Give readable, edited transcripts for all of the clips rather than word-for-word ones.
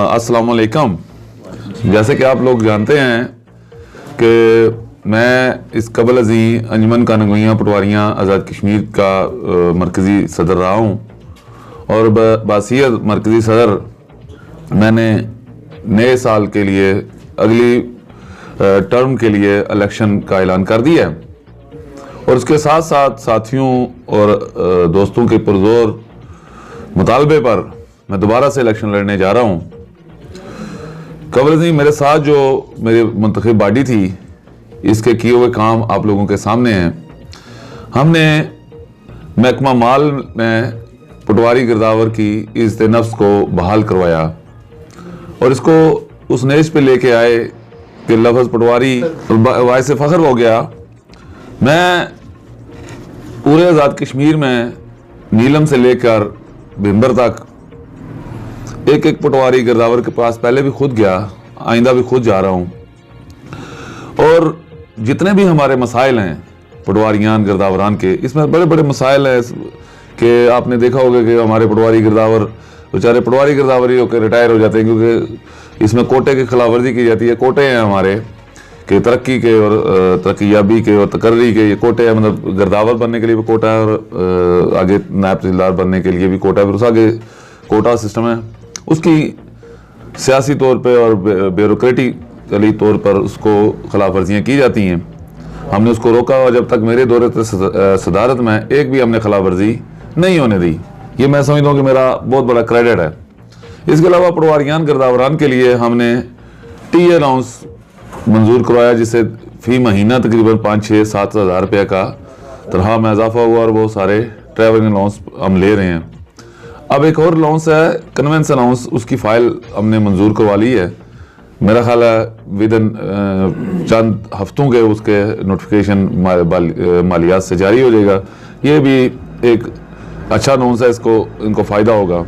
अस्सलाम वालेकुम। जैसे कि आप लोग जानते हैं कि मैं इस कबल अज़ीं अंजुमन कानूनिया पटवारियाँ आज़ाद कश्मीर का मरकज़ी सदर रहा हूँ और बासियत मरकज़ी सदर मैंने नए साल के लिए अगली टर्म के लिए इलेक्शन का ऐलान कर दिया है और उसके साथ साथ साथियों और दोस्तों के पुरजोर मुतालबे पर मैं दोबारा से इलेक्शन लड़ने जा रहा हूँ। कबल अज़ीं मेरे साथ जो मेरी मुंतखब बॉडी थी, इसके किए हुए काम आप लोगों के सामने हैं। हमने महकमा माल में पटवारी गिरदावर की इज़्ज़त नफ्स को बहाल करवाया और इसको उस नेज पे लेके आए कि लफ्ज़ पटवारी वायसे फ़ख्र हो गया। मैं पूरे आज़ाद कश्मीर में नीलम से लेकर भिंबर तक एक एक पटवारी गिरदावर के पास पहले भी खुद गया, आइंदा भी खुद जा रहा हूँ। और जितने भी हमारे मसाइल हैं पटवारियान गिरदावरान के, इसमें बड़े बड़े मसाइल हैं कि आपने देखा होगा कि हमारे पटवारी गिरदावर बेचारे पटवारी गिरदावरी होकर रिटायर हो जाते हैं क्योंकि इसमें कोटे की खिलाफ वर्जी की जाती है। कोटे हैं हमारे कि तरक्की के और तरक्याबी के और तकर्री के, ये कोटे हैं। मतलब गिरदावर बनने के लिए भी कोटा है और आगे नायब तहसीलदार बनने के लिए भी कोटा है, फिर उस आगे कोटा सिस्टम है। उसकी सियासी तौर पे और ब्यूरोक्रेटिकली तौर पर उसको खिलाफ वर्जियाँ की जाती हैं। हमने उसको रोका और जब तक मेरे दौरे सदारत में एक भी हमने खिलाफ वर्जी नहीं होने दी। ये मैं समझता हूँ कि मेरा बहुत बड़ा क्रेडिट है। इसके अलावा पटवारियान गिरदावरान के लिए हमने टी अलाउंस मंजूर करवाया, जिससे फी महीना तकरीबन 5-6-7 हज़ार रुपये का तनख्वाह में इजाफा हुआ और बहुत सारे ट्रैवलिंग अलाउंस हम ले रहे हैं। अब एक और अलाउंस है कन्वेंस अलाउंस, उसकी फ़ाइल हमने मंजूर करवा ली है। मेरा ख्याल है विदिन चंद हफ्तों के उसके नोटिफिकेशन मालियात से जारी हो जाएगा। ये भी एक अच्छा अलाउंस है, इनको फ़ायदा होगा।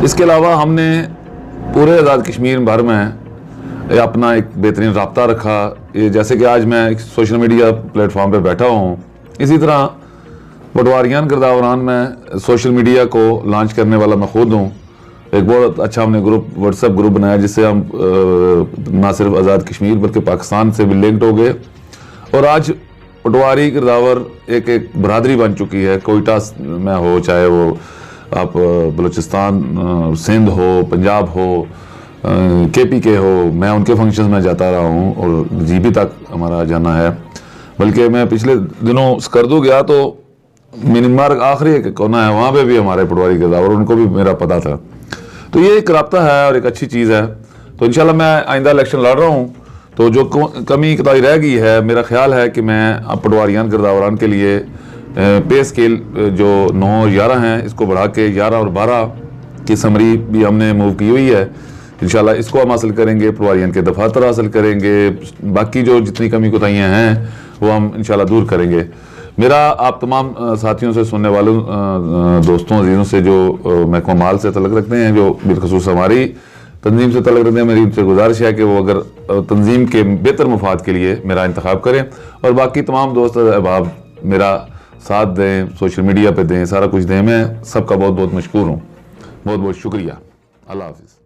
इसके अलावा हमने पूरे आज़ाद कश्मीर भर में अपना एक बेहतरीन राब्ता रखा। ये जैसे कि आज मैं एक सोशल मीडिया प्लेटफॉर्म पे बैठा हूँ, इसी तरह पटवारियान गिरदावरान में सोशल मीडिया को लॉन्च करने वाला मैं खुद हूँ। एक बहुत अच्छा हमने व्हाट्सएप ग्रुप बनाया जिससे हम ना सिर्फ आज़ाद कश्मीर बल्कि पाकिस्तान से भी लिंक्ड हो गए और आज पटवारी गिरदावर एक बरादरी बन चुकी है। कोयटा में हो, चाहे वो आप बलूचिस्तान, सिंध हो, पंजाब हो, KPK हो, मैं उनके फंक्शंस में जाता रहा हूँ और GB तक हमारा जाना है। बल्कि मैं पिछले दिनों स्कर्दू गया तो म्यांमार आखिरी एक कोना है, वहाँ पे भी हमारे पटवारी गिरदावर, उनको भी मेरा पता था। तो ये एक राब्ता है और एक अच्छी चीज़ है। तो इंशाल्लाह मैं आइंदा इलेक्शन लड़ रहा हूँ, तो जो कमी कताई रह गई है, मेरा ख्याल है कि मैं अब पटवारियान गिरदावरान के लिए पे स्केल जो 9 और 11 हैं, इसको बढ़ा के 11 और 12 की समरी भी हमने मूव की हुई है। इंशाल्लाह इसको हम हासिल करेंगे, पटवारियान के दफातर हासिल करेंगे, बाकी जो जितनी कमी कोताहियाँ हैं वो हम इंशाल्लाह दूर करेंगे। मेरा आप तमाम साथियों से, सुनने वालों दोस्तों अजीज़ों से जो महकमा माल से तल्लुक़ रखते हैं, जो बिलखसूस हमारी तंजीम से तल्लुक़ रखते हैं, मेरी उनसे गुजारिश है कि वो अगर तंजीम के बेहतर मफाद के लिए मेरा इंतखाब करें और बाकी तमाम दोस्त अहबाब मेरा साथ दें, सोशल मीडिया पे दें, सारा कुछ दें। मैं सबका बहुत बहुत मशकूर हूँ। बहुत बहुत शुक्रिया। अल्लाह हाफ़िज़।